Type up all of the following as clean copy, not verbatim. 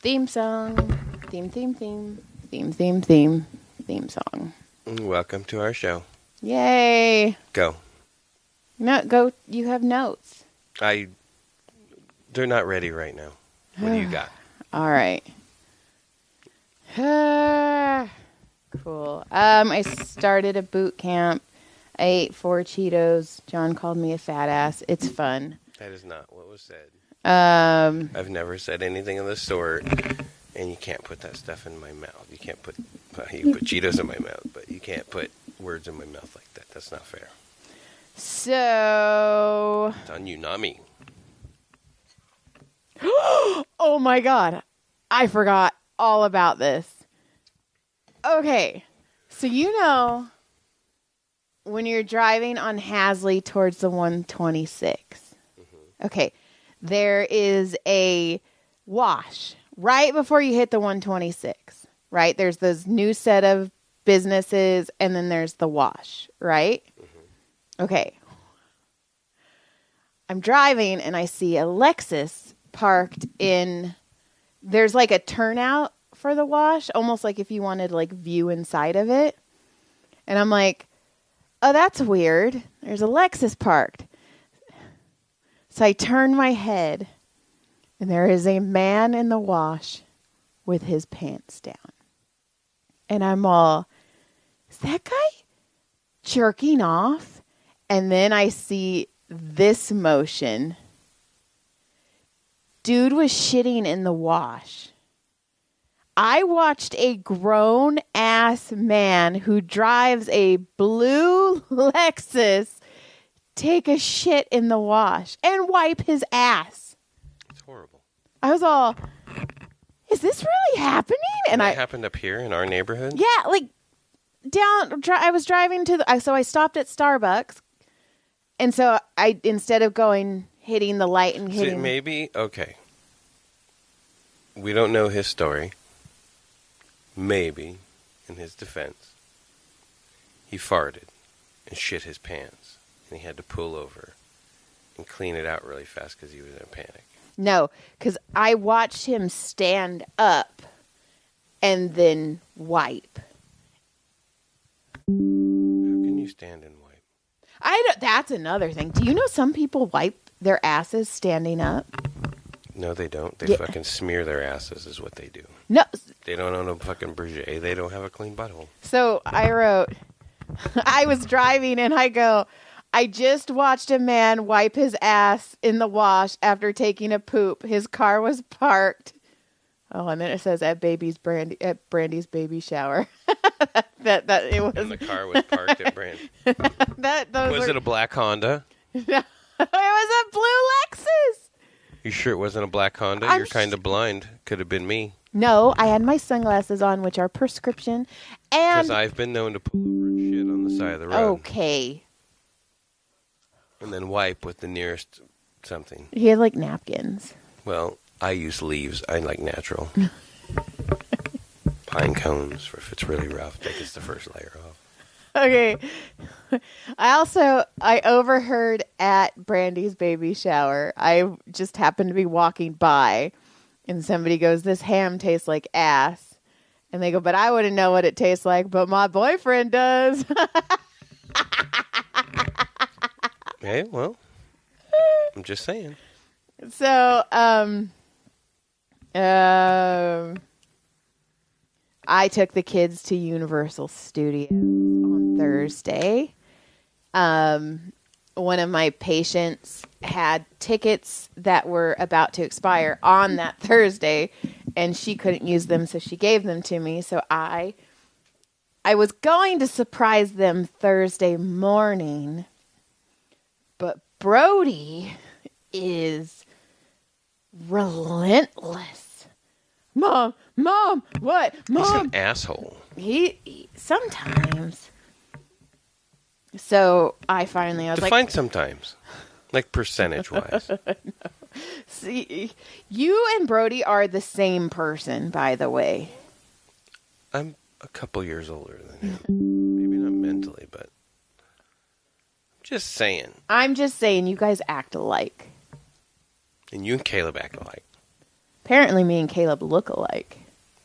Theme song. Theme song. Welcome to our show. Yay. Go. No, go. You have notes. They're not ready right now. What do you got? All right. Cool. I started a boot camp. I ate 4 Cheetos. John called me a fat ass. It's fun. That is not what was said. I've never said anything of the sort, and you can't put that stuff in my mouth. You can't put Cheetos in my mouth, but you can't put words in my mouth like that. That's not fair. So... It's on you, not me. Oh my God. I forgot all about this. Okay. So you know when you're driving on Hasley towards the 126. Mm-hmm. Okay. There is a wash right before you hit the 126, right? There's this new set of businesses, and then there's the wash, right? Mm-hmm. Okay. I'm driving, and I see a Lexus parked in... There's like a turnout for the wash, almost like if you wanted to like view inside of it. And I'm like, oh, that's weird. There's a Lexus parked. So I turn my head, and there is a man in the wash with his pants down. And I'm all, is that guy jerking off? And then I see this motion. Dude was shitting in the wash. I watched a grown-ass man who drives a blue Lexus take a shit in the wash and wipe his ass. It's horrible. I was all, is this really happening? And it happened up here in our neighborhood? Yeah, like I was driving so I stopped at Starbucks. And so I, instead of hitting the light and hitting... So maybe, okay. We don't know his story. Maybe, in his defense, he farted and shit his pants. And he had to pull over and clean it out really fast because he was in a panic. No, because I watched him stand up and then wipe. How can you stand and wipe? That's another thing. Do you know some people wipe their asses standing up? No, they don't. They fucking smear their asses is what they do. No. They don't own a fucking Berger. They don't have a clean butthole. So I wrote, I was driving and I go, I just watched a man wipe his ass in the wash after taking a poop. His car was parked. Oh, and then it says at Brandy's baby shower. that it was. And the car was parked at Brandy. Was it a black Honda? No, it was a blue Lexus. You sure it wasn't a black Honda? You're kind of blind. Could have been me. No, I had my sunglasses on, which are prescription. Because I've been known to pull over and shit on the side of the road. Okay. And then wipe with the nearest something. He had like napkins. Well, I use leaves. I like natural. Pine cones for if it's really rough. That gets the first layer off. Okay. I overheard at Brandy's baby shower. I just happened to be walking by and somebody goes, this ham tastes like ass. And they go, but I wouldn't know what it tastes like, but my boyfriend does. Hey, well, I'm just saying. So, I took the kids to Universal Studios on Thursday. One of my patients had tickets that were about to expire on that Thursday, and she couldn't use them, so she gave them to me. So I was going to surprise them Thursday morning, but Brody is relentless. Mom, what? Mom. He's an asshole. He sometimes. So I was like... Define sometimes. Like percentage-wise. No. See, you and Brody are the same person, by the way. I'm a couple years older than him. Maybe not mentally, but... Just saying. I'm just saying you guys act alike. And you and Caleb act alike. Apparently, me and Caleb look alike.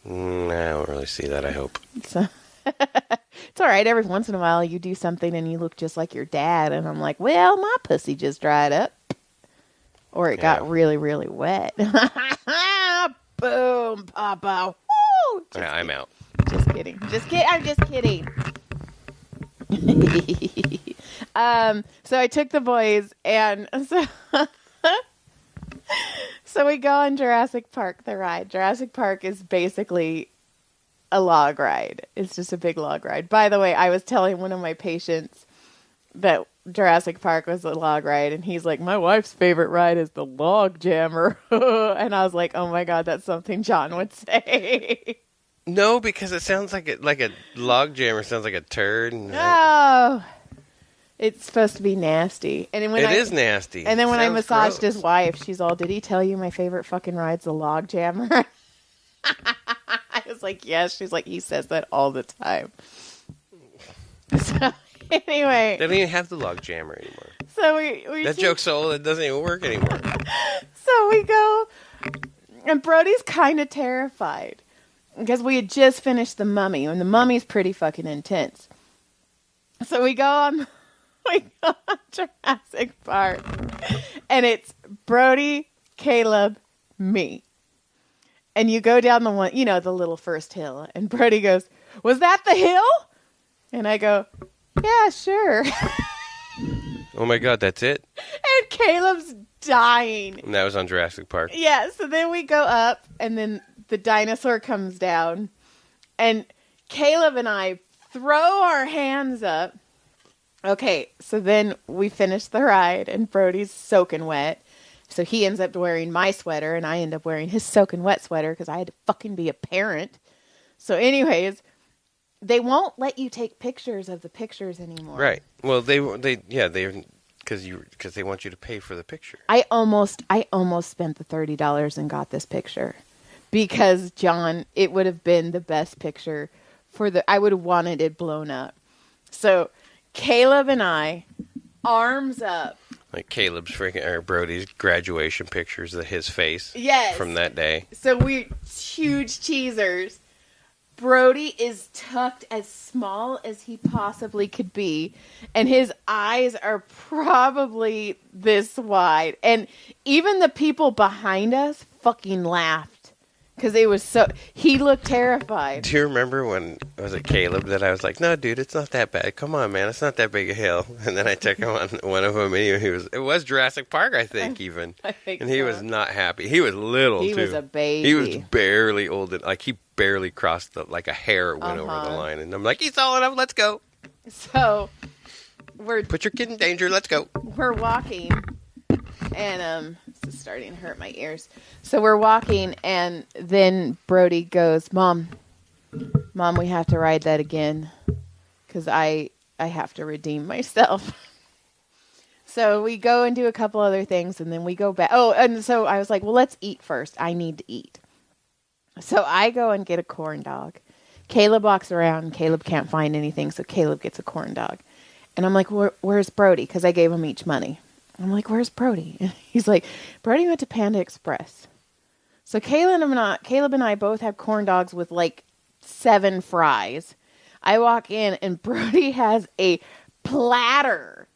I don't really see that, I hope. So it's all right. Every once in a while, you do something and you look just like your dad, and I'm like, well, my pussy just dried up, or it got really, really wet. Boom, Papa. Woo! I'm out. Just kidding. I'm just kidding. So I took the boys, and so we go on Jurassic Park, the ride. Jurassic Park is basically a log ride. It's just a big log ride. By the way, I was telling one of my patients that Jurassic Park was a log ride, and he's like, my wife's favorite ride is the log jammer. And I was like, oh my God, that's something John would say. No, because it sounds like a log jammer sounds like a turd. Oh, it's supposed to be nasty. And when it is nasty. And then when I massaged gross. his wife, she's all, did he tell you my favorite fucking ride's the log jammer? I was like, yes. She's like, he says that all the time. So anyway. They don't even have the log jammer anymore. So we that joke's so old it doesn't even work anymore. So we go, and Brody's kind of terrified because we had just finished The Mummy, and The Mummy's pretty fucking intense. So we go on Jurassic Park, and it's Brody, Caleb, me. And you go down the one, the little first hill, and Brody goes, was that the hill? And I go, yeah, sure. Oh my God, that's it? And Caleb's dying. And that was on Jurassic Park. Yeah, so then we go up, and then the dinosaur comes down, and Caleb and I throw our hands up. Okay, so then we finish the ride, and Brody's soaking wet. So he ends up wearing my sweater, and I end up wearing his soaking wet sweater because I had to fucking be a parent. So anyways, they won't let you take pictures of the pictures anymore. Right. Well, they because they want you to pay for the picture. I almost spent the $30 and got this picture because, John, it would have been the best picture I would have wanted it blown up. So Caleb and I, arms up. Like Caleb's or Brody's graduation pictures of his face. Yes. From that day. So we huge cheesers. Brody is tucked as small as he possibly could be, and his eyes are probably this wide. And even the people behind us fucking laughed because it was he looked terrified. Do you remember when was it Caleb that I was like, no, dude, it's not that bad. Come on, man, it's not that big a hill. And then I took him on one of them, and it was Jurassic Park, I think, even. I think and he was not happy. He was little, too. He was a baby. He was barely old. Like, he barely crossed like a hair went over the line. And I'm like, he's tall enough, let's go. So, put your kid in danger, let's go. We're walking, and this is starting to hurt my ears. So we're walking, and then Brody goes, Mom, we have to ride that again because I have to redeem myself. So we go and do a couple other things, and then we go back. Oh, and so I was like, well, let's eat first. I need to eat. So I go and get a corn dog. Caleb walks around. Caleb can't find anything, so Caleb gets a corn dog. And I'm like, where's Brody? Because I gave him each money. I'm like, where's Brody? And he's like, Brody went to Panda Express. So Caleb and I both have corn dogs with like 7 fries. I walk in, and Brody has a platter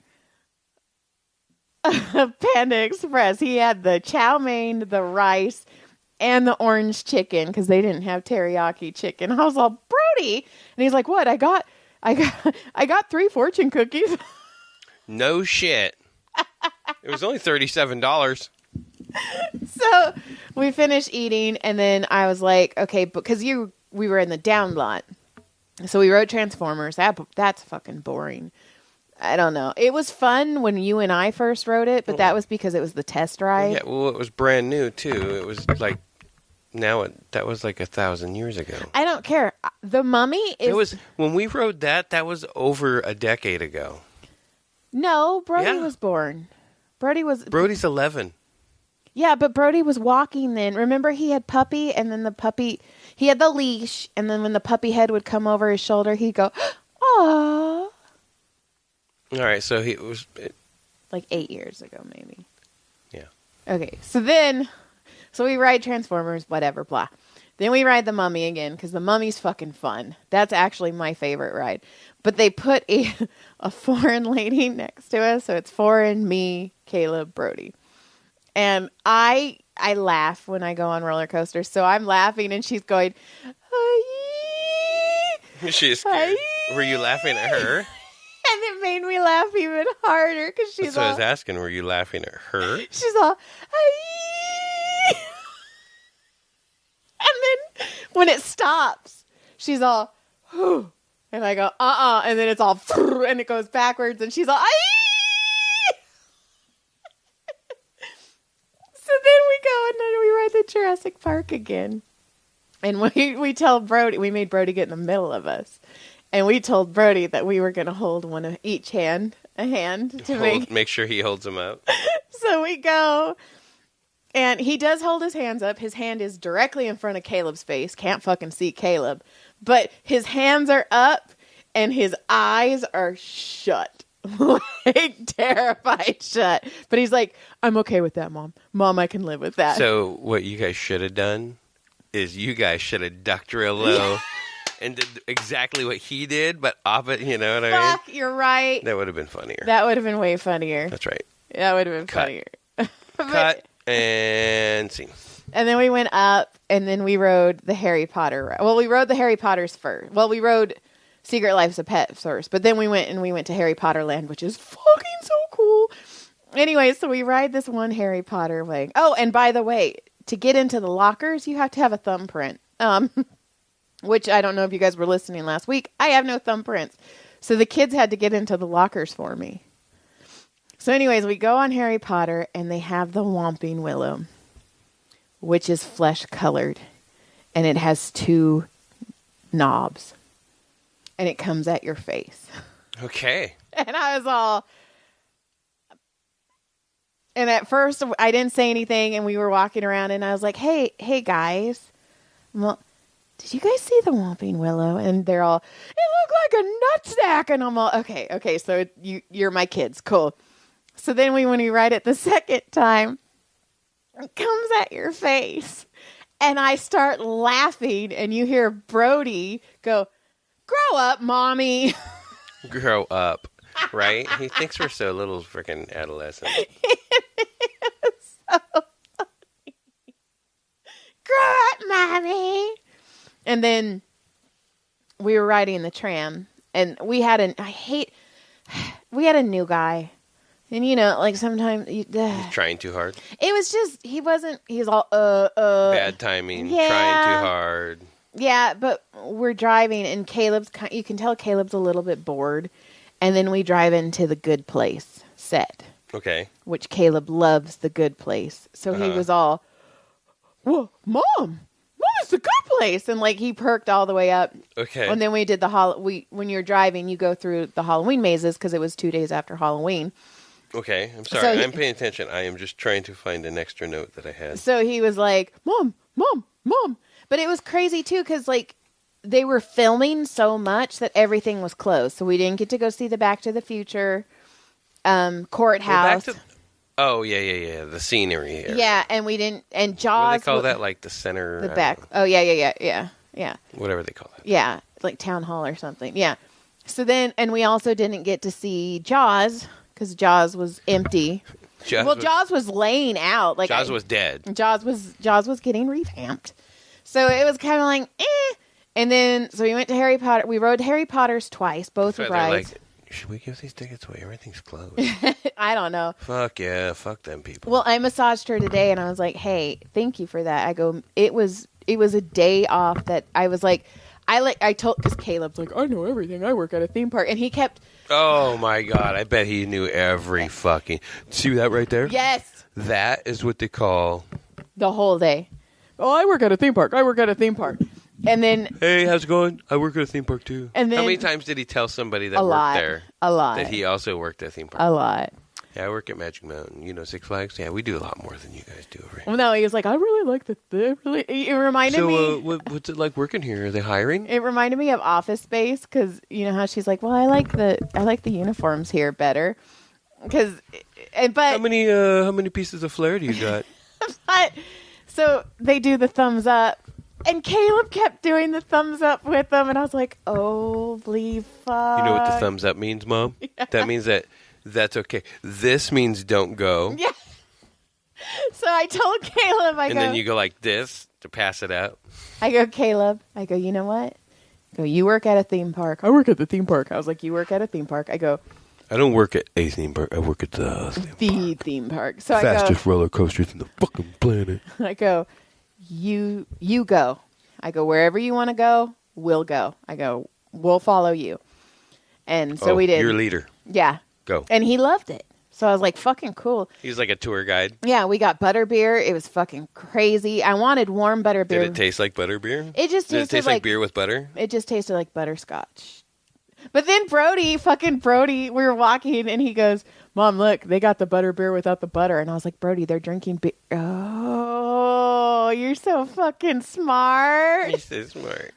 of Panda Express. He had the chow mein, the rice, and the orange chicken because they didn't have teriyaki chicken. I was all, Brody, and he's like, what? I got 3 fortune cookies. No shit. It was only $37. So we finished eating, and then I was like, okay, because we were in the down lot, so we rode Transformers. That's fucking boring. I don't know. It was fun when you and I first rode it, but that was because it was the test ride. Yeah, well, it was brand new too. It was like that was like 1,000 years ago. I don't care. The Mummy is. It was when we rode that. That was over a decade ago. No, Brody was born. Brody's 11. Yeah, but Brody was walking then. Remember, he had puppy, and then he had the leash, and then when the puppy head would come over his shoulder, he'd go, "Aww." All right, so he was like 8 years ago, maybe. Yeah. Okay, so then So we ride Transformers, whatever, blah. Then we ride the Mummy again because the Mummy's fucking fun. That's actually my favorite ride. But they put a foreign lady next to us. So it's foreign, me, Caleb, Brody. And I laugh when I go on roller coasters. So I'm laughing and she's going, "Aye." She's scared. Were you laughing at her? And it made me laugh even harder because she's So I was asking, were you laughing at her? She's all, "Aye." And then when it stops, she's all, "Whew." And I go, and then it's all, and it goes backwards, and she's all, "Aye." So then we go, and then we ride the Jurassic Park again. And we tell Brody, we made Brody get in the middle of us. And we told Brody that we were going to hold one of each hand, a hand, to make sure he holds them up. So we go, and he does hold his hands up. His hand is directly in front of Caleb's face. Can't fucking see Caleb. But his hands are up, and his eyes are shut. Like, terrified shut. But he's like, "I'm okay with that, Mom. Mom, I can live with that." So what you guys should have done is you guys should have ducked real low and did exactly what he did, but off it, you know what I mean? Fuck, you're right. That would have been funnier. That would have been way funnier. That's right. That would have been Cut. funnier. Cut and scene. And then we went up, and then we rode the Harry Potter. Well, we rode the Harry Potters first. Well, we rode Secret Lives of Pets first, but then we went to Harry Potter Land, which is fucking so cool. Anyway, so we ride this one Harry Potter way. Oh, and by the way, to get into the lockers, you have to have a thumbprint. Which I don't know if you guys were listening last week. I have no thumbprints. So the kids had to get into the lockers for me. So anyways, we go on Harry Potter, and they have the Whomping Willow, which is flesh colored, and it has 2 knobs, and it comes at your face. Okay. And I was all, and at first I didn't say anything, and we were walking around, and I was like, hey guys, well, did you guys see the Whomping Willow? And they're all, "It looked like a nutsack." And I'm all, okay, so you're my kids, cool. So then when we ride it the second time, it comes at your face. And I start laughing, and you hear Brody go, "Grow up, Mommy." Grow up, right? He thinks we're so little freaking adolescents. So funny. "Grow up, Mommy." And then we were riding the tram, and we had a new guy. And, you know, like sometimes He's trying too hard. It was just, he's all, Bad timing, yeah. trying too hard. Yeah, but we're driving, and you can tell Caleb's a little bit bored. And then we drive into the Good Place set. Okay. Which Caleb loves the Good Place. So he was all, "Well, Mom, it's the Good Place." And like he perked all the way up. Okay. And then we did when you're driving, you go through the Halloween mazes because it was 2 days after Halloween. Okay, I'm sorry. I'm paying attention. I am just trying to find an extra note that I had. So he was like, "Mom, Mom, Mom." But it was crazy, too, because, like, they were filming so much that everything was closed. So we didn't get to go see the Back to the Future courthouse. Yeah. The scenery area. Yeah, and we didn't. And What Jaws. do they call that? Like the center? The back. Oh, yeah. Whatever they call it. Yeah, like Town Hall or something. Yeah. So then, and we also didn't get to see Jaws because Jaws was empty. Jaws was laying out. Like Jaws was dead. Jaws was getting revamped. So it was kind of like, eh. And then, so we went to Harry Potter. We rode Harry Potter's twice, both So rides. like, should we give these tickets away? Everything's closed. I don't know. Fuck yeah. Fuck them people. Well, I massaged her today, and I was like, "Hey, thank you for that." I go, it was a day off that I was like, I told, because Caleb's like, "I know everything. I work at a theme park," and he kept. Oh my God! I bet he knew every fucking. See that right there? Yes. That is what they call the whole day. "Oh, I work at a theme park. And then, "Hey, how's it going? I work at a theme park too." And then, how many times did he tell somebody that a worked lot, there? A lot. That he also worked at a theme park. A lot. Yeah, I work at Magic Mountain. You know, Six Flags. Yeah, we do a lot more than you guys do over here. Well, no, he was like, "I really like it reminded me." So, what's it like working here? Are they hiring? It reminded me of Office Space because you know how she's like, "Well, I like the uniforms here better." But how many pieces of flair do you got? but So they do the thumbs up. And Caleb kept doing the thumbs up with them. And I was like, holy fuck. You know what the thumbs up means, Mom? Yeah. That means that's okay. This means don't go. Yeah. So I told Caleb, and then you go like this to pass it out. I go, Caleb, you know what? I go, you work at a theme park. I work at the theme park. I was like, you work at a theme park. I go, I don't work at a theme park. I work at the theme park. So fastest roller coasters in the fucking planet. I go, you go. I go, wherever you want to go, we'll go. I go, we'll follow you. And so we did. You're a leader. Yeah. Go. And he loved it. So I was like, fucking cool. He's like a tour guide. Yeah, we got butterbeer. It was fucking crazy. I wanted warm butterbeer. Did it taste like butterbeer? It just tasted Did it taste like beer with butter? It just tasted like butterscotch. But then Brody, we were walking and he goes, Mom, look, they got the butterbeer without the butter. And I was like, Brody, they're drinking beer. Oh, you're so fucking smart. He's so smart.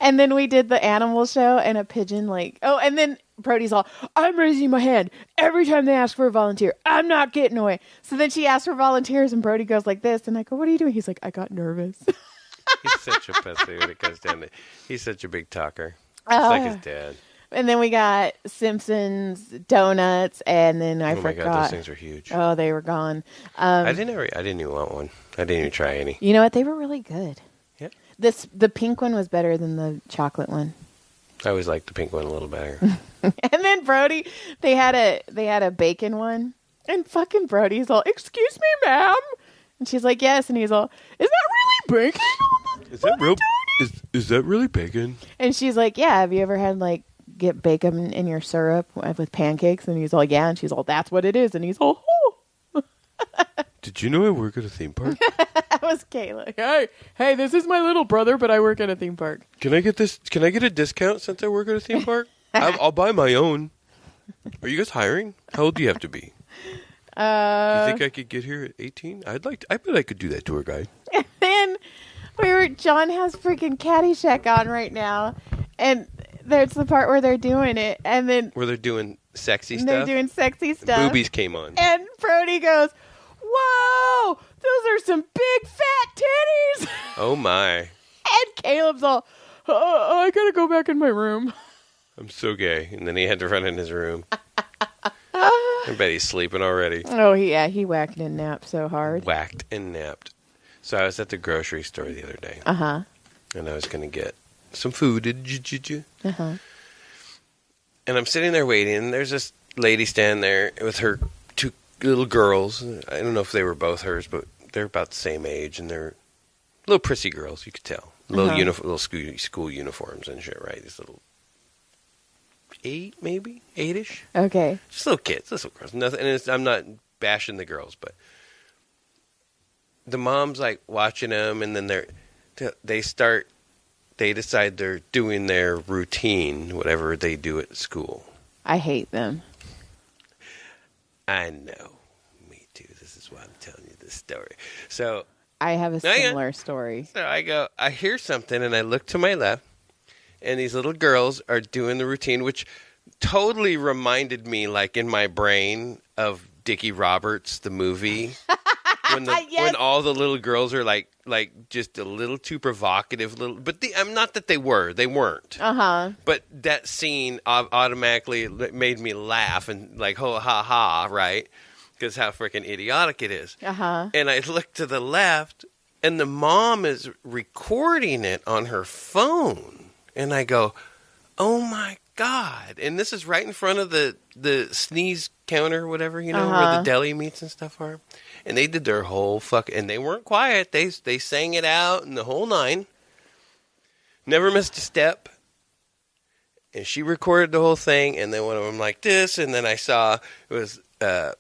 And then we did the animal show and a pigeon and then Brody's all, I'm raising my hand every time they ask for a volunteer. I'm not getting away. So then she asked for volunteers and Brody goes like this. And I go, what are you doing? He's like, I got nervous. He's such a pussy when it comes down to he's such a big talker. It's like his dad. And then we got Simpsons donuts, and then I forgot. Oh my god, those things are huge. Oh, they were gone. I didn't even want one. I didn't even try any. You know what? They were really good. Yeah. The pink one was better than the chocolate one. I always liked the pink one a little better. And then Brody, they had a bacon one, and fucking Brody's all, "Excuse me, ma'am," and she's like, "Yes," and he's all, "Is that really bacon? Is that really bacon?" And she's like, "Yeah. Have you ever had get bacon in your syrup with pancakes?" And he's all, "Yeah." And she's all, "That's what it is." And he's all, "Oh." Did you know I work at a theme park? That was Kayla. Hey, this is my little brother, but I work at a theme park. Can I get this? Can I get a discount since I work at a theme park? I'll buy my own. Are you guys hiring? How old do you have to be? Do you think I could get here at 18? I bet I could do that tour guide. And then John has freaking Caddyshack on right now, and there's the part where they're doing it, and then where they're doing sexy stuff. They're doing sexy stuff. Boobies came on, and Brody goes, "Whoa, those are some big fat titties." Oh my! And Caleb's all, "I gotta go back in my room." I'm so gay, and then he had to run in his room. I bet he's sleeping already. Oh yeah, he whacked and napped so hard. Whacked and napped. So I was at the grocery store the other day. Uh-huh. And I was going to get some food. Uh-huh. And I'm sitting there waiting, and there's this lady standing there with her two little girls. I don't know if they were both hers, but they're about the same age, and they're little prissy girls, you could tell. Little school uniforms and shit, right? These little 8-ish. Okay. Just little kids, little girls. Nothing. And I'm not bashing the girls, but the mom's watching them, and then they decide they're doing their routine, whatever they do at school. I hate them. I know. Me too. This is why I'm telling you this story. So I have a similar story. So I hear something, and I look to my left, and these little girls are doing the routine, which totally reminded me, in my brain, of Dickie Roberts, the movie. When all the little girls are like just a little too provocative, but I'm not that they weren't. But that scene automatically made me laugh and ha ha, right? Because how freaking idiotic it is. And I look to the left, and the mom is recording it on her phone, and I go, "Oh my God!" And this is right in front of the sneeze counter, whatever, where the deli meats and stuff are. And they did their whole and they weren't quiet. They sang it out and the whole nine. Never missed a step. And she recorded the whole thing. And then one of them like this. And then I saw it was a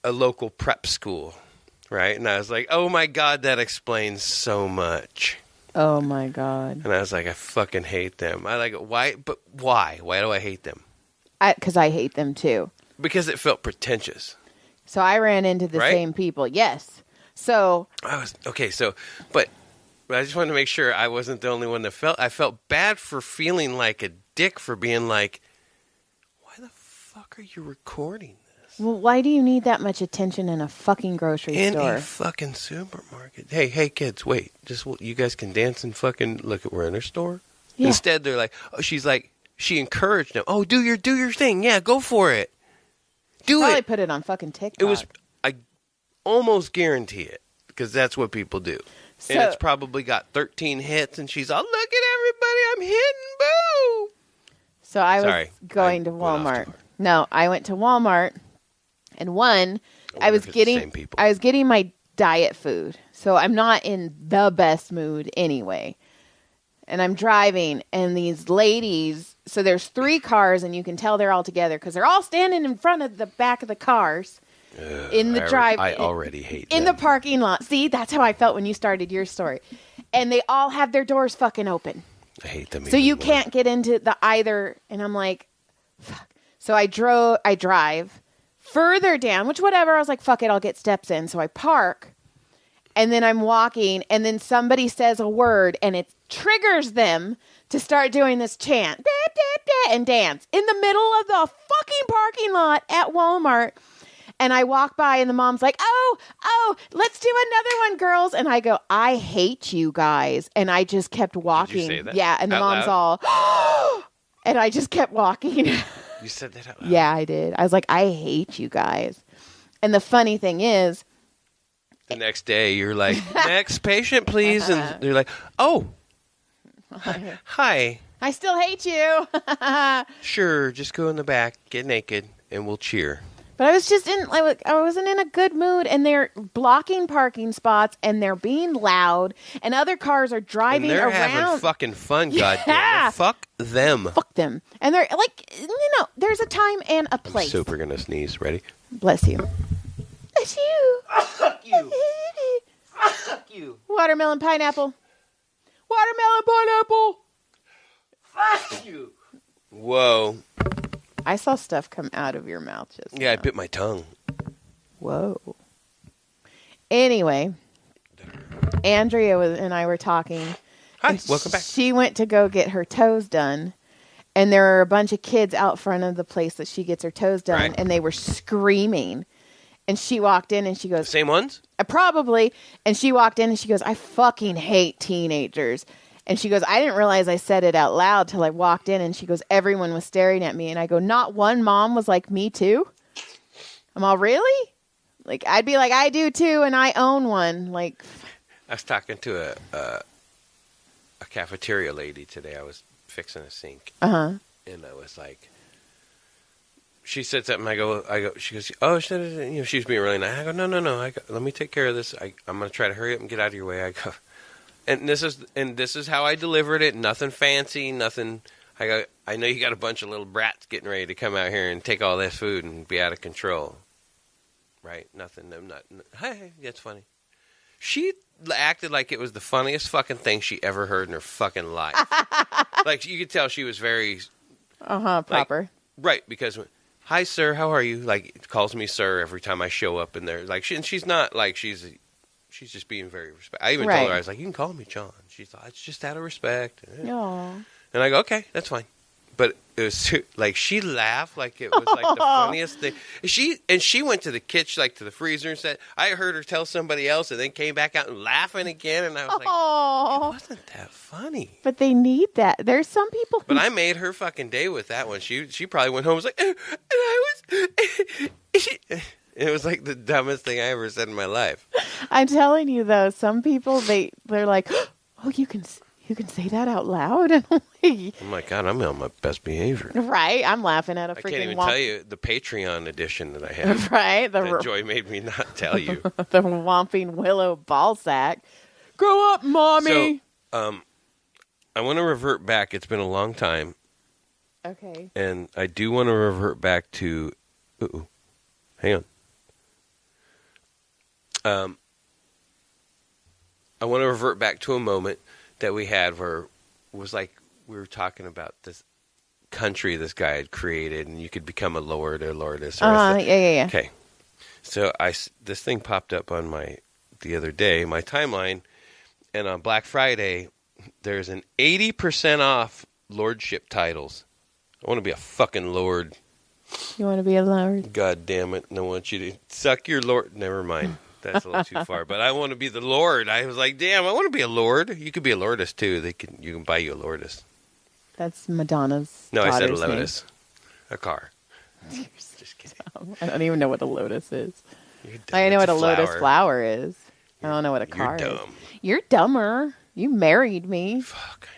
local prep school, right? And I was like, oh my God, that explains so much. Oh my God. And I was like, I fucking hate them. Why? But why? Why do I hate them? Because I hate them too. Because it felt pretentious. So I ran into the same people. Yes. So but I just wanted to make sure I wasn't the only one that I felt bad for feeling like a dick for being like, why the fuck are you recording Well, why do you need that much attention in a fucking grocery In store? a fucking supermarket. Hey, kids, wait. You guys can dance and fucking look at we're in her store? Yeah. Instead, they're like, she encouraged them. Oh, do your thing. Yeah, go for it. Do Probably it. put it on fucking TikTok. It was, I almost guarantee it, because that's what people do. So, And it's probably got 13 hits, and she's all, look at everybody, I'm hitting, boo! So I was Sorry, going I to went off Walmart. too hard. No, I went to Walmart, and I was if it's the same people. getting my diet food. So I'm not in the best mood anyway. And I'm driving, and these ladies, so there's 3 cars, and you can tell they're all together because they're all standing in front of the back of the cars in the I already hate in them. the parking lot. See, that's how I felt when you started your story. And they all have their doors fucking open. I hate them. So you even more. can't get into the either. And I'm like, fuck. So I drive further down, which whatever. I was like, fuck it, I'll get steps in. So I park, and then I'm walking, and then somebody says a word, and it triggers them to start doing this chant, da, da, da, and dance in the middle of the fucking parking lot at Walmart. And I walk by, and the mom's like, oh, let's do another one, girls. And I go, I hate you guys. And I just kept walking. Did you say that Yeah, and the out mom's loud? all, and I just kept walking. You said that out loud? Yeah, I did. I was like, I hate you guys. And the funny thing is, The next day, you're like, next patient, please. And they're like, oh, hi. I still hate you. Sure, just go in the back, get naked, and we'll cheer. But I was just I wasn't in a good mood, and they're blocking parking spots, and they're being loud, and other cars are driving And they're around. having fucking fun, Yeah. goddammit. Fuck them. Fuck them. And they're like, there's a time and a I'm place. super gonna sneeze. Ready? Bless you. Bless you. Fuck you. Fuck you. Watermelon pineapple. Watermelon pineapple. Fuck you. Whoa. I saw stuff come out of your mouth just Yeah, I now. bit my tongue. Whoa. Anyway, Andrea and I were talking. Hi, and welcome back. She went to go get her toes done, and there were a bunch of kids out front of the place that she gets her toes done, Right. and they were screaming. And she walked in, and she goes, Same ones? probably. And she walked in, and she goes, I fucking hate teenagers. And she goes, I didn't realize I said it out loud till I walked in. And she goes, everyone was staring at me. And I go, not one mom was like, me too? I'm all, really? Like, I'd be like, I do too, and I own one. Like, I was talking to a cafeteria lady today. I was fixing a sink. uh-huh. And I was like, she said something. I go. She goes, oh, she was being really nice. I go, no. Let me take care of this. I'm going to try to hurry up and get out of your way. I go, and this is how I delivered it. Nothing fancy, nothing. I go, I know you got a bunch of little brats getting ready to come out here and take all this food and be out of control. Right? Nothing. I'm not. Hey, that's funny. She acted like it was the funniest fucking thing she ever heard in her fucking life. Like, you could tell she was very Proper. right, because hi sir, how are you? Like, calls me sir every time I show up in there. Like, she's not like she's just being very respectful. I even Right. told her, I was like, you can call me John. She thought it's just out of respect. Aw. And I go, okay, that's fine. But it was like, she laughed like it was like the funniest thing. She went to the kitchen, like to the freezer, and said, I heard her tell somebody else, and then came back out and laughing again. And I was like, it wasn't that funny. But they need that. There's some people who But I made her fucking day with that one. She probably went home and was like, and I was. It was like the dumbest thing I ever said in my life. I'm telling you though, some people they're like, oh, you can say that out loud, and I'm like, Oh my God, I'm on my best behavior. right? I'm laughing at a I freaking can't even tell you the Patreon edition that I have. right? That Joy made me not tell you. The Whomping Willow ball sack. Grow up, mommy. So, I want to revert back. It's been a long time, Okay. and I do want to revert back to. Hang on. I want to revert back to a moment that we had where it was like we were talking about this country this guy had created, and you could become a lord or lordess. Or Yeah. Okay. So this thing popped up on the other day, my timeline, and on Black Friday, there's an 80% off lordship titles. I want to be a fucking lord. You want to be a lord? God damn it. I want you to suck your lord. Never mind. That's a little too far. But I want to be the lord. I was like, damn, I want to be a lord. You could be a lordess, too. You can buy you a lordess. That's Madonna's No, I said a daughter's lotus. A car. name. Just kidding. I don't even know what a lotus is. You're dumb. I know It's what a lotus flower is. I don't know what a car You're is. dumb. You're dumber. You married me. Fuck, I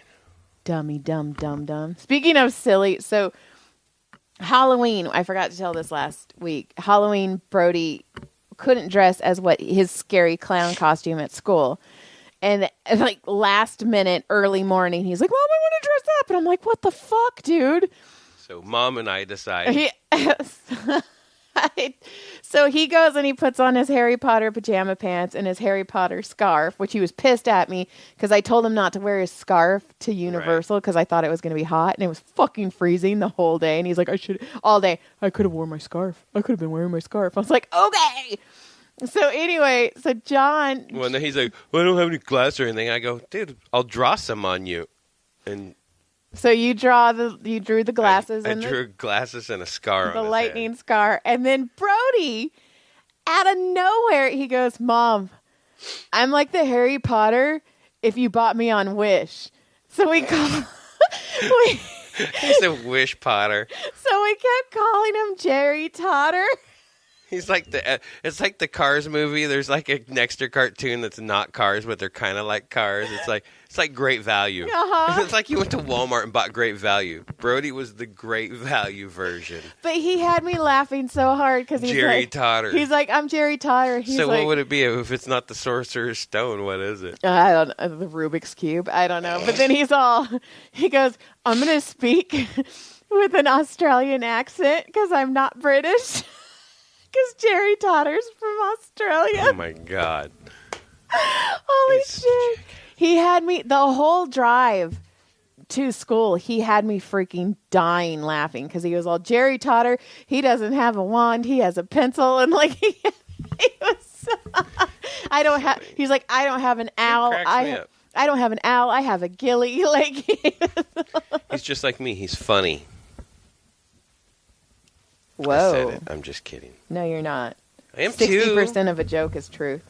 Dummy, dumb, dumb, dumb. Speaking of silly, so Halloween, I forgot to tell this last week. Halloween, Brody couldn't dress as what his scary clown costume at school. And like last minute, early morning, he's like, Mom, I want to dress up. And I'm like, what the fuck, dude? So Mom and I decide. So he goes and he puts on his Harry Potter pajama pants and his Harry Potter scarf, which he was pissed at me because I told him not to wear his scarf to Universal because I thought it was going to be hot, and it was fucking freezing the whole day. And he's like, all day, I could have worn my scarf. I could have been wearing my scarf. I was like, okay. So anyway, so John. Well, then he's like, well, I don't have any glass or anything. I go, dude, I'll draw some on you. And So you drew the glasses I and drew glasses and a scar the on his lightning head. scar. And then Brody, out of nowhere, he goes, Mom, I'm like the Harry Potter if you bought me on Wish. So we call He's a Wish Potter. So we kept calling him Jerry Totter. He's like it's like the Cars movie. There's like a Nexter cartoon that's not Cars, but they're kind of like Cars. It's like Great Value. Uh-huh. It's like you went to Walmart and bought Great Value. Brody was the Great Value version. But he had me laughing so hard because he's Jerry like, Totter. He's like, I'm Jerry Totter. He's So like, what would it be if it's not the Sorcerer's Stone? What is it? I don't know, the Rubik's Cube. I don't know. But then he goes, I'm going to speak with an Australian accent because I'm not British. Because Jerry Totter's from Australia. Oh my God. Holy shit. He had me, the whole drive to school, he had me freaking dying laughing because he was all, Jerry Totter, he doesn't have a wand, he has a pencil. And like, he was, he's like, I don't have an owl. I don't have an owl, I have a ghillie. Like, he's just like me. He's funny. whoa. I said it. I'm just kidding. No, you're not. I am too. 60% of a joke is truth.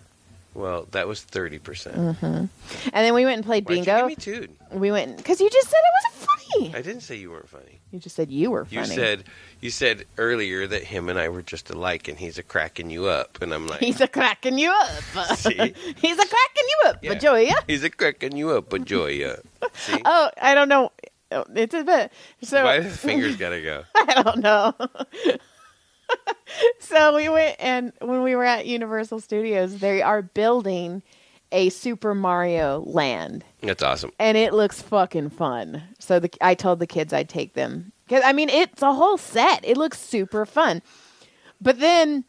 Well, that was 30%. Mm-hmm. And then we went and played Why'd you bingo. give me two? We went, because you just said it wasn't funny. I didn't say you weren't funny. You just said you were funny. You said earlier that him and I were just alike, and he's a cracking you up, and I'm like, He's a cracking you up. See? He's a cracking you up, Yeah. Joya. he's a cracking you up, but Joya. See? Oh, I don't know. It's a bit. So Why his fingers gotta go? I don't know. So we went, and when we were at Universal Studios, they are building a Super Mario Land, That's awesome. and it looks fucking fun. So I told the kids I'd take them because I mean it's a whole set. It looks super fun. But then,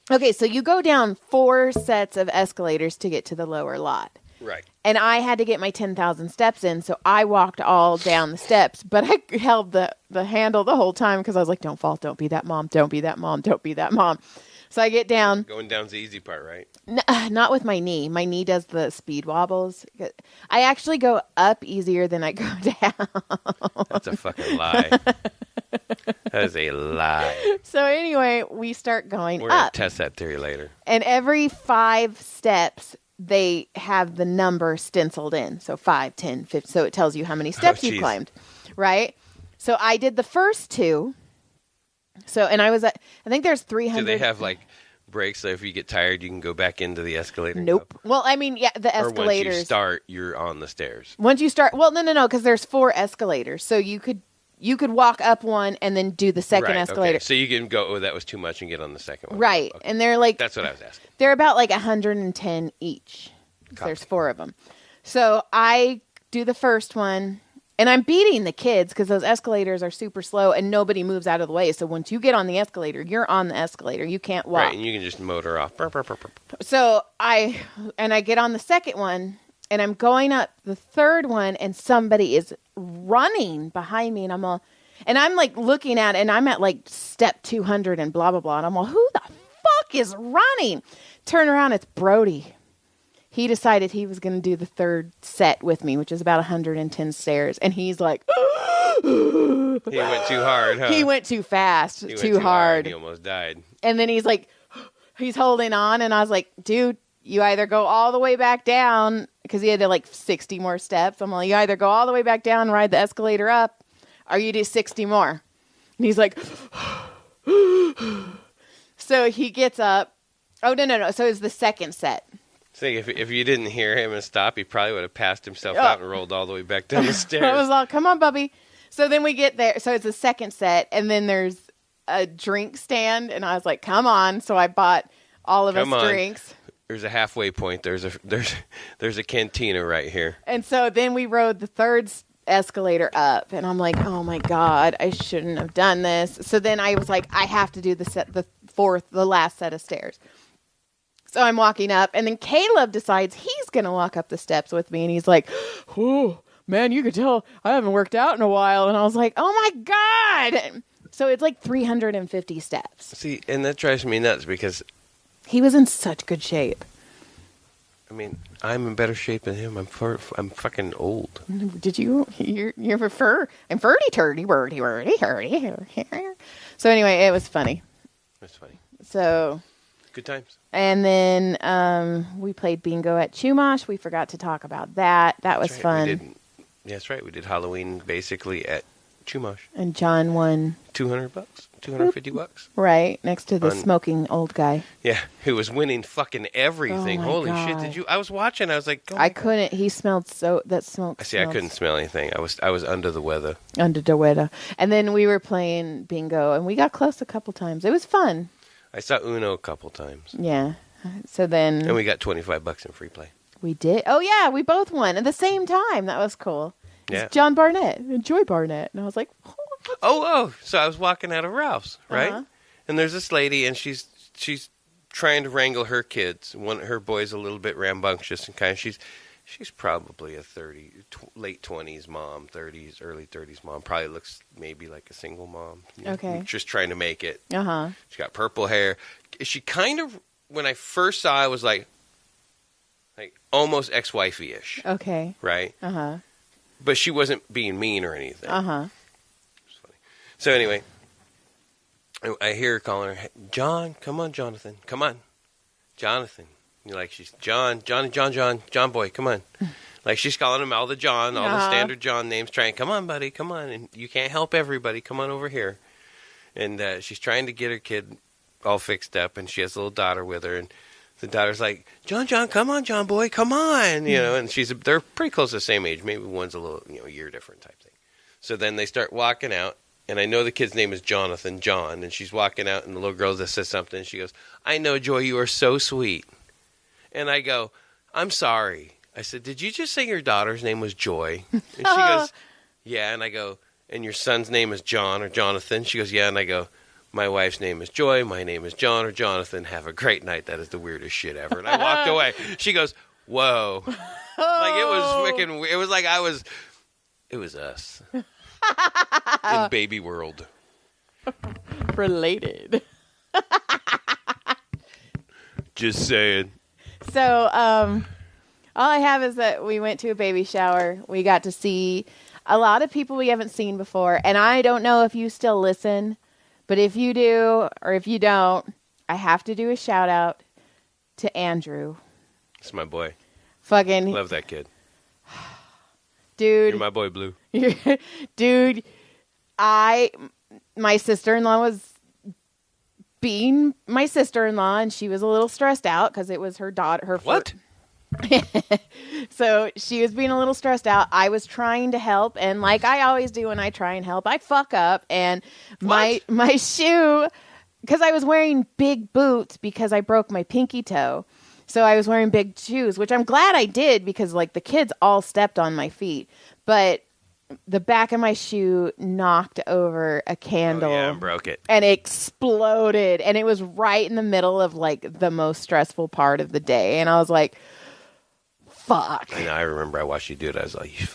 okay, so you go down 4 sets of escalators to get to the lower lot. Right. And I had to get my 10,000 steps in, so I walked all down the steps. But I held the handle the whole time because I was like, don't fall, don't be that mom, don't be that mom, don't be that mom. So I get down. Going down's the easy part, right? Not with my knee. My knee does the speed wobbles. I actually go up easier than I go down. That's a fucking lie. That is a lie. So anyway, we start going We're going up. to test that theory later. And every 5 steps, they have the number stenciled in. So 5, 10, 15. So it tells you how many steps you geez. climbed, right? So I did the first 2. So, and I was at, I think there's 300. Do they have like breaks so if you get tired, you can go back into the escalator? and Nope. go? Well, I mean, yeah, the Or escalators. once you start, you're on the stairs. Once you start, well, no, because there's 4 escalators. So you could walk up one and then do the second Right, escalator. okay. So you can go, oh, that was too much, and get on the second one. Right. Okay. And they're like, That's what I was asking. they're about like 110 each. 'Cause Copy. there's 4 of them. So I do the first one, and I'm beating the kids because those escalators are super slow and nobody moves out of the way. So once you get on the escalator, you're on the escalator. You can't walk. Right, and you can just motor off. Burp, burp, burp, burp. So I get on the second one, and I'm going up the third one, and somebody is running behind me, and I'm like looking at it, and I'm at like step 200 and blah, blah, blah. And I'm all, who the fuck is running? Turn around, it's Brody. He decided he was going to do the third set with me, which is about 110 stairs. And he's like, He went too hard, huh? He went too fast, He went too hard. He almost died. And then he's like, he's holding on. And I was like, dude, you either go all the way back down, because he had to like 60 more steps. I'm like, you either go all the way back down, ride the escalator up, or you do 60 more. And he's like, so he gets up. Oh, no. So it was the second set. See, if you didn't hear him and stop, he probably would have passed himself out and rolled all the way back down the stairs. I was like, come on, Bubby. So then we get there. So it's the second set, and then there's a drink stand, and I was like, come on. So I bought all of us drinks. There's a halfway point. There's a cantina right here. And so then we rode the third escalator up, and I'm like, oh my God, I shouldn't have done this. So then I was like, I have to do the last set of stairs. So I'm walking up, and then Caleb decides he's going to walk up the steps with me, and he's like, oh, man, you could tell I haven't worked out in a while. And I was like, oh my God. So it's like 350 steps. See, and that drives me nuts because he was in such good shape. I mean, I'm in better shape than him. I'm fucking old. Did you? You're I'm turdy, wordy. So anyway, it was funny. That's funny. So good times. And then we played bingo at Chumash. We forgot to talk about that. That was fun. That's right. We did Halloween basically at Chumash. And John won $200, $250. Right, next to the smoking old guy. Yeah, who was winning fucking everything. Oh Holy God. shit! I was watching. I was like, I couldn't. He smelled that smoke. I couldn't smell anything. I was under the weather. Under the weather. And then we were playing bingo, and we got close a couple times. It was fun. I saw Uno a couple times. Yeah. So then. And we got $25 in free play. We did. Oh yeah, we both won at the same time. That was cool. Yeah. John Barnett and Joy Barnett, and I was like, oh. So I was walking out of Ralph's, right? Uh-huh. And there's this lady, and she's trying to wrangle her kids. Her boy's a little bit rambunctious and kind of she's probably a late 20s mom, 30s, early 30s mom. Probably looks maybe like a single mom. Okay. Just trying to make it. Uh-huh. She's got purple hair. She kind of, when I first saw, I was like almost ex-wifey-ish. Okay. Right? Uh-huh. But she wasn't being mean or anything. Uh-huh. It's funny. So anyway, I hear her calling her, hey, John, come on, Jonathan. Come on. Jonathan. She's John boy, come on. Like she's calling him all the John, all the standard John names, trying, come on, buddy, come on. And you can't help everybody. Come on over here. And she's trying to get her kid all fixed up, and she has a little daughter with her, and the daughter's like, John, come on, John boy, come on, and they're pretty close to the same age. Maybe one's a little, a year different type thing. So then they start walking out, and I know the kid's name is Jonathan, John, and she's walking out, and the little girl just says something, and she goes, I know, Joy, you are so sweet. And I go, I'm sorry. I said, did you just say your daughter's name was Joy? And she goes, yeah. And I go, and your son's name is John or Jonathan? She goes, yeah. And I go, my wife's name is Joy. My name is John or Jonathan. Have a great night. That is the weirdest shit ever. And I walked away. She goes, whoa. Like it was freaking, it was like it was us. In baby world. Related. Just saying. So, all I have is that we went to a baby shower. We got to see a lot of people we haven't seen before. And I don't know if you still listen, but if you do or if you don't, I have to do a shout out to Andrew. It's my boy. Fucking. Love that kid. Dude. You're my boy, Blue. Dude, my sister-in-law was being my sister-in-law, and she was a little stressed out because it was her daughter. What? So she was being a little stressed out. I was trying to help, and like I always do when I try and help, I fuck up, and my shoe, because I was wearing big boots because I broke my pinky toe. So I was wearing big shoes, which I'm glad I did because like the kids all stepped on my feet, but the back of my shoe knocked over a candle. Oh, yeah, and broke it. And it exploded. And it was right in the middle of like the most stressful part of the day. And I was like, fuck. And I remember I watched you do it. I was like, you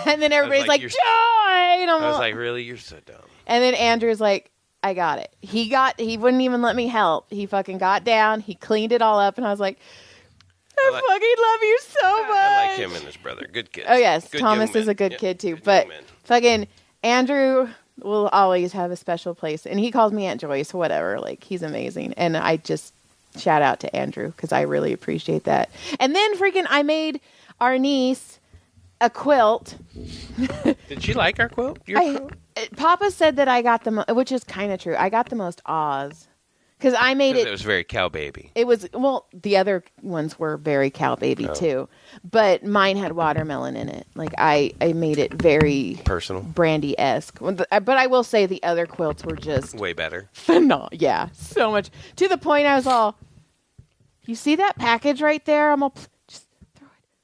and then everybody's like, Joy! And I was like, really? You're so dumb. And then Andrew's like, I got it. He wouldn't even let me help. He fucking got down. He cleaned it all up. And I was like, I fucking love you so much. I like him and his brother. Good kids. Oh, yes. Good Thomas is a good kid, too. But fucking Andrew will always have a special place, and he calls me Aunt Joyce, whatever. Like, he's amazing, and I just shout out to Andrew because I really appreciate that. And then freaking, I made our niece a quilt. Did she like our quilt? Your quilt? Papa said that I got which is kind of true. I got the most Oz because I made it. It was very cow baby. It was, well, the other ones were very cow baby too, but mine had watermelon in it. Like I made it very Personal. Brandy-esque. But I will say the other quilts were just Way better. phenomenal. Yeah, so much to the point I was all, you see that package right there? I'm all, just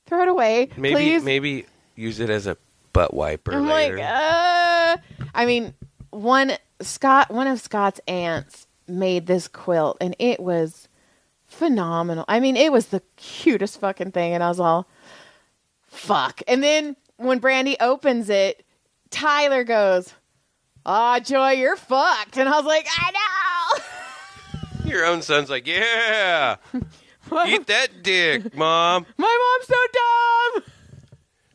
throw it away, please. Maybe use it as a butt wiper I'm later. like, I mean, one of Scott's aunts made this quilt, and it was phenomenal. I mean, it was the cutest fucking thing, and I was all, fuck. And then when Brandy opens it, Tyler goes, "Aw, Joy, you're fucked." And I was like, I know. Your own son's like, yeah, eat that dick, Mom. My mom's so dumb.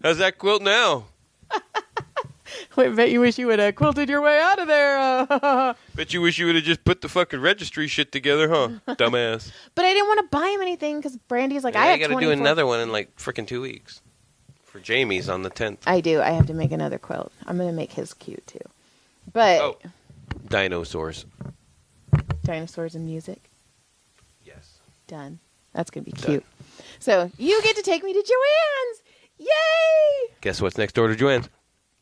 How's that quilt now? Wait, bet you wish you would have quilted your way out of there. Bet you wish you would have just put the fucking registry shit together, huh? Dumbass. But I didn't want to buy him anything because Brandy's like, Yeah, I have got to 24. do another one in like freaking 2 weeks. For Jamie's on the 10th. I do. I have to make another quilt. I'm going to make his cute too. But Dinosaurs. dinosaurs and music. Yes. Done. That's going to be cute. So you get to take me to Joanne's. Yay! Guess what's next door to Joanne's?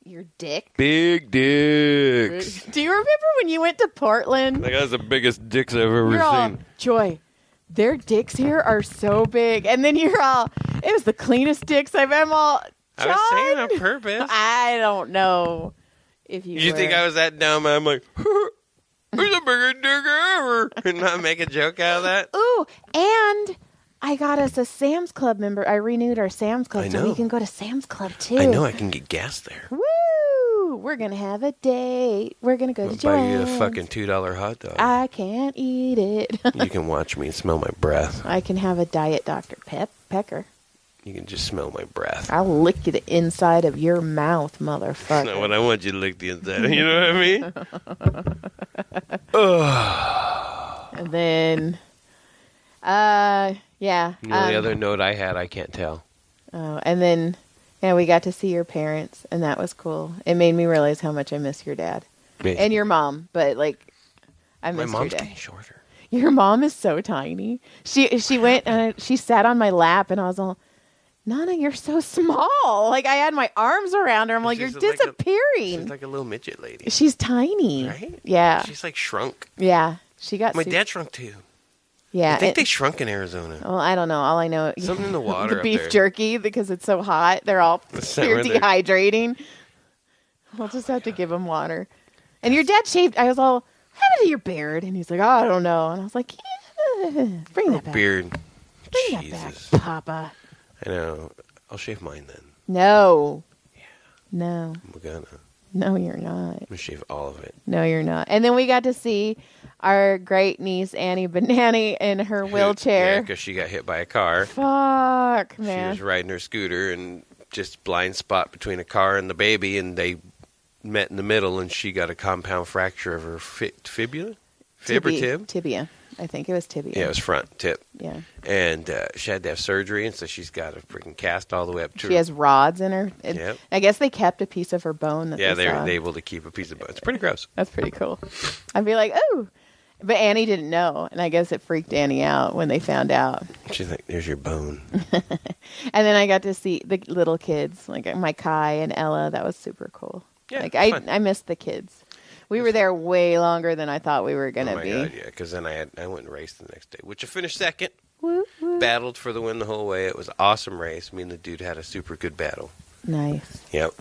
Your dick. Big dicks. Do you remember when you went to Portland? That guy's the biggest dicks I've ever You're all, seen. Joy, their dicks here are so big. And then you're all, it was the cleanest dicks I've ever. John? I was saying it on purpose. I don't know if you think I was that dumb? I'm like, who's the biggest dick ever? And not make a joke out of that? Ooh, and I got us a Sam's Club member. I renewed our Sam's Club, so we can go to Sam's Club too. I know I can get gas there. Woo! We're gonna have a date. We're gonna go to Joanne's. Buy you a fucking $2 hot dog. I can't eat it. You can watch me and smell my breath. I can have a Diet Dr. Pecker. You can just smell my breath. I'll lick the inside of your mouth, motherfucker. That's not what I want you to lick the inside of. You know what I mean? Ugh. And then, yeah. The only other note I had, I can't tell. Oh, and then, yeah, we got to see your parents, and that was cool. It made me realize how much I miss your dad and your mom. But like, I miss my mom's your dad. getting shorter. Your mom is so tiny. She went and she sat on my lap, and I was all, Nana, you're so small. Like I had my arms around her. I'm like, you're disappearing. She's like a little midget lady. She's tiny. Right? Yeah. She's like shrunk. Yeah. She got My dad shrunk too. Yeah. I think they shrunk in Arizona. Well, I don't know. All I know Something in the water the up beef there. jerky because it's so hot. They're all they're dehydrating. We'll just have to give them water. And your dad shaved. I was all, what happened to your beard? And he's like, oh, I don't know. And I was like, yeah, bring that back. Beard. Bring Jesus. that back, Papa. I know. I'll shave mine then. No. Yeah. No. I'm gonna. No, you're not. I'm gonna shave all of it. No, you're not. And then we got to see our great niece Annie Banani in her wheelchair. Yeah, because she got hit by a car. Fuck, man. She was riding her scooter and just blind spot between a car and the baby, and they met in the middle, and she got a compound fracture of her fibula? Fib or tib? Tibia. I think it was tibia. Yeah, it was front tip. Yeah. And she had to have surgery, and so she's got a freaking cast all the way up to her. She has rods in her. Yep. I guess they kept a piece of her bone. That Yeah, they saw. they're able to keep a piece of bone. It's pretty gross. That's pretty cool. I'd be like, oh. But Annie didn't know, and I guess it freaked Annie out when they found out. She's like, there's your bone. And then I got to see the little kids, like my Kai and Ella. That was super cool. Yeah, like fun. I missed the kids. We were there way longer than I thought we were going to be. God, yeah, because then I went and raced the next day, which I finished second. Woo, woo. Battled for the win the whole way. It was an awesome race. Me and the dude had a super good battle. Nice. Yep.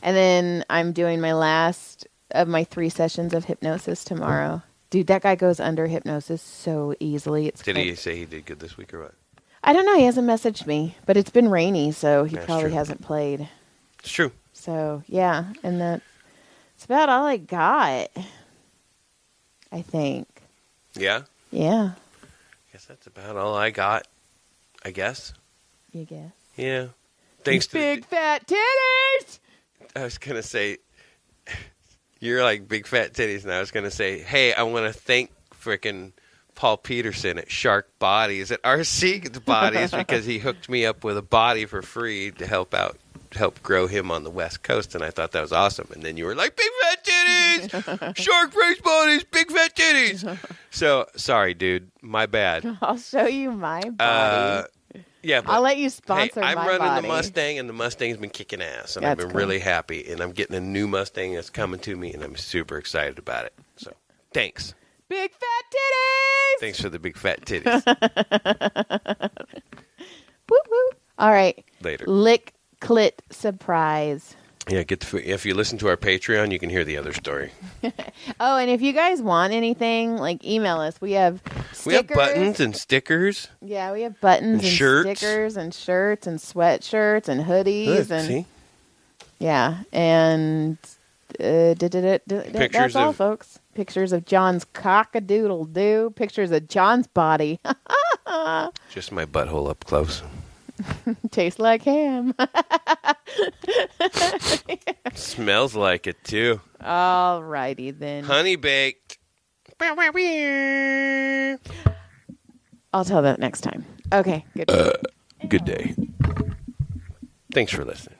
And then I'm doing my last of my 3 sessions of hypnosis tomorrow. Dude, that guy goes under hypnosis so easily. Did he say he did good this week or what? I don't know. He hasn't messaged me, but it's been rainy, so he That's probably true. hasn't played. It's true. So, yeah. And that's about all I got, I think. Yeah? Yeah. I guess that's about all I got, I guess. You guess. Yeah. Thanks to big fat titties! I was going to say, You're like big fat titties, and I was going to say, hey, I want to thank frickin' Paul Peterson at Shark Bodies at RC Bodies because he hooked me up with a body for free to help grow him on the West Coast, and I thought that was awesome. And then you were like, big fat titties, Shark Race Bodies, big fat titties. So sorry, dude, my bad. I'll show you my body. Yeah, but, I'll let you sponsor I'm my running body. the Mustang, and the Mustang's been kicking ass, and That's I've been cool. really happy. And I'm getting a new Mustang that's coming to me, and I'm super excited about it. So, thanks. Big fat titties. Thanks for the big fat titties. Woo woo. All right. Later. Lick clit surprise. Yeah, if you listen to our Patreon, you can hear the other story. Oh, and if you guys want anything, like email us. We have stickers. We have buttons and stickers. Yeah, we have buttons and shirts. stickers and shirts and sweatshirts and hoodies. Look, and see? Yeah, and that's all, folks. Pictures of John's cock-a-doodle-doo. Pictures of John's body. Just my butthole up close. Tastes like ham. Smells like it, too. All righty, then. Honey baked. I'll tell that next time. Okay, good. Good day. Thanks for listening.